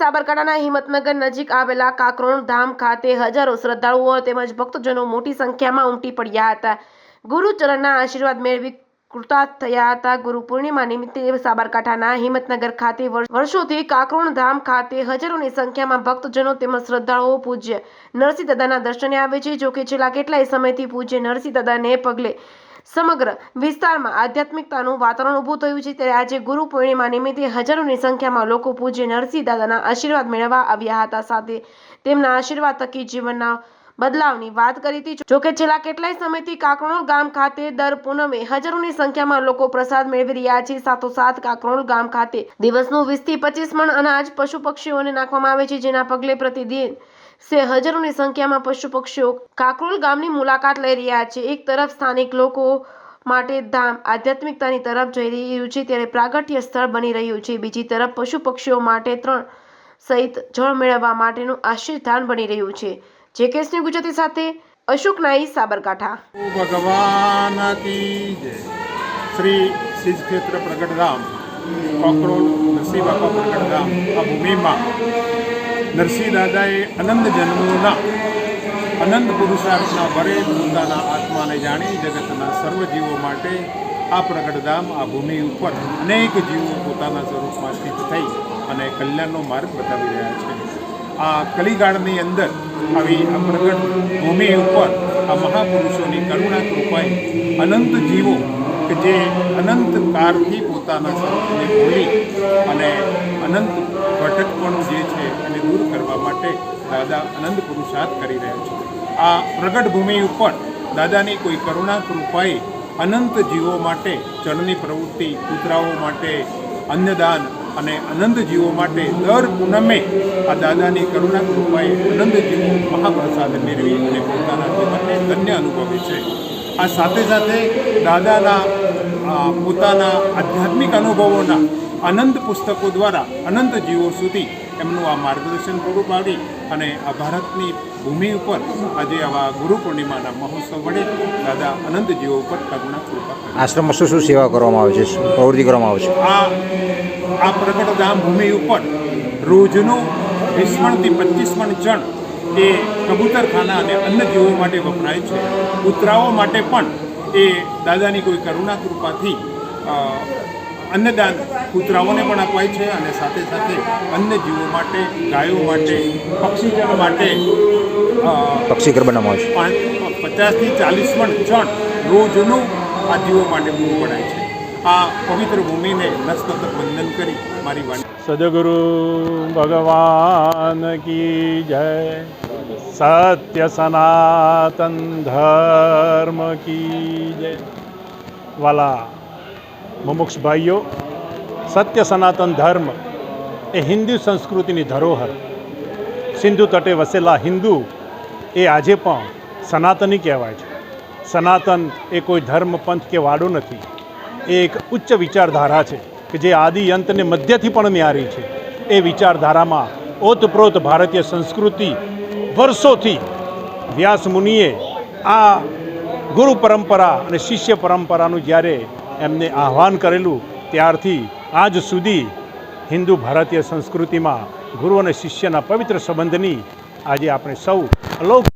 સાબરકાંઠાના હિંમતનગર નજીક આવેલા કાકરોણ ધામ ખાતે હજારો શ્રદ્ધાળુઓ તેમજ ભક્તજનો મોટી સંખ્યામાં ઉમટી પડ્યા હતા. ગુરુચરણના આશીર્વાદ મેળવી કૃતાર્થ થયા હતા. ગુરુ પૂર્ણિમા નિમિત્તે સાબરકાંઠાના હિંમતનગર ખાતે વર્ષોથી કાકરોણ ધામ ખાતે હજારોની સંખ્યામાં ભક્તજનો તેમજ શ્રદ્ધાળુઓ પૂજ્ય નરસિંહ દાદાના દર્શને આવે છે. જોકે છેલ્લા કેટલાય સમયથી પૂજ્ય નરસિંહ દાદાને પગલે સમગ્ર વિસ્તારમાં આધ્યાત્મિકતાનું વાતાવરણ ઊભું થયું છે. ત્યારે આજે ગુરુ પૂર્ણિમા નિમિત્તે હજારોની સંખ્યામાં લોકો પૂજ્ય નરસિંહ દાદાના આશીર્વાદ મેળવવા આવ્યા હતા. સાથે તેમના આશીર્વાદ થકી જીવનના બદલાવની વાત કરી હતી. જોકે છેલ્લા કેટલાય સમયથી કાકરોલ ગામ ખાતે દર પૂનમે હજારોની સંખ્યામાં લોકો પ્રસાદ મેળવી રહ્યા છે. સાથોસાથ કાકરોલ ગામ ખાતે દિવસનું 20 થી 25 મણ અનાજ પશુ પક્ષીઓને નાખવામાં આવે છે. જેના પગલે પ્રતિદિન હજારોની સંખ્યામાં પશુ પક્ષીઓ કાકરોલ ગામની મુલાકાત લઈ રહ્યા છે. એક તરફ સ્થાનિક લોકો માટે ધામ આધ્યાત્મિકતાની તરફ જઈ રહ્યું છે, ત્યારે પ્રાગટ્ય સ્થળ બની રહ્યું છે. બીજી તરફ પશુ પક્ષીઓ માટે તરણ સહિત જળ મેળવવા માટેનું આશ્રયસ્થાન બની રહ્યું છે. જેકેસની ગુજરાતી સાથે અશોક નાઈ, સાબરકાંઠા. ભગવાન કી જય. શ્રી સિદ્ધ ક્ષેત્ર પ્રગટધામ કાકરોલ નરસિંહ બાપા પ્રગટધામ આ ભૂમિમાં નરસિંહ દાદાએ અનંત જન્મોના અનંત પુરુષાર્થના બરે પોતાના આત્માને જાણી જગતના સર્વ જીવો માટે આ પ્રગટધામ આ ભૂમિ ઉપર અનેક જીવો પોતાના સ્વરૂપમાં સ્થિત થઈ અને કલ્યાણનો માર્ગ બતાવી રહ્યા છે. આ કલિકાળની અંદર આવી આ પ્રગટ ભૂમિ ઉપર આ મહાપુરુષોની કરુણા કૃપાએ અનંત જીવો કે જે અનંત કાળથી પોતાના સ્વરૂપને ભૂલી અને અનંત ભટકપણું જે છે એને દૂર કરવા માટે દાદા અનંત પુરુષાર્થ કરી રહ્યા છે. આ પ્રગટ ભૂમિ ઉપર દાદાની કોઈ કરુણા કૃપાએ અનંત જીવો માટે જળની પ્રવૃત્તિ, કૂતરાઓ માટે અન્નદાન અને અનંત જીવો માટે દર પૂનમે આ દાદાની કરુણા કૃપાએ અનંત જીવો મહાપ્રસાદ મેળવી અને પોતાના જીવનને ધન્ય અનુભવે છે. આ સાથે સાથે દાદાના પોતાના આધ્યાત્મિક અનુભવોના અનંત પુસ્તકો દ્વારા અનંત જીવો સુધી એમનું આ માર્ગદર્શન પૂરું પાડી અને આ ભારતની ભૂમિ ઉપર આજે આવા ગુરુ પૂર્ણિમાના મહોત્સવ વડે દાદા અનંત જીવો ઉપર કરુણા કૃપા કરે. આશ્રમમાં શું સેવા કરવામાં આવે છે, પ્રવૃત્તિ કરવામાં આવે છે? આ પ્રગટધામ ભૂમિ ઉપર રોજનું 20 મણથી 25 મણ ચણ એ કબૂતરખાના અને અન્ય જીવો માટે વપરાય છે. કૂતરાઓ માટે પણ એ દાદાની કોઈ કરુણા કૃપાથી અન્નદાન કૂતરાઓને પણ અપાય છે અને સાથે સાથે અન્ય જીવો માટે, ગાયો માટે, પક્ષીજન માટે પક્ષીઘર બનાવવામાં આવે છે. 50 થી 40 મણ ચણ રોજનું આ જીવો માટે પૂરું પડાય છે. આ પવિત્ર ભૂમિને નતમસ્તક વંદન કરી મારી વાણી. સદગુરુ ભગવાન કી જય. સત્ય સનાતન ધર્મ કી જય. વાલા મુમુક્ષ ભાઈઓ, સત્ય સનાતન ધર્મ એ હિન્દુ સંસ્કૃતિની ધરોહર. સિંધુ તટે વસેલા હિન્દુ એ આજે પણ સનાતની કહેવાય છે. સનાતન એ કોઈ ધર્મ, પંથ કે વાડો નથી. એ એક ઉચ્ચ વિચારધારા છે કે જે આદિ અંતને મધ્યથી પણ ન્યારી છે. એ વિચારધારામાં ઓતપ્રોત ભારતીય સંસ્કૃતિ વર્ષોથી વ્યાસ મુનિએ આ ગુરુ પરંપરા અને શિષ્ય પરંપરાનું જ્યારે એમને આહ્વાન કરેલું ત્યારથી આજ સુધી હિન્દુ ભારતીય સંસ્કૃતિમાં ગુરુ અને શિષ્યના પવિત્ર સંબંધની આજે આપણે સૌ અલૌકિક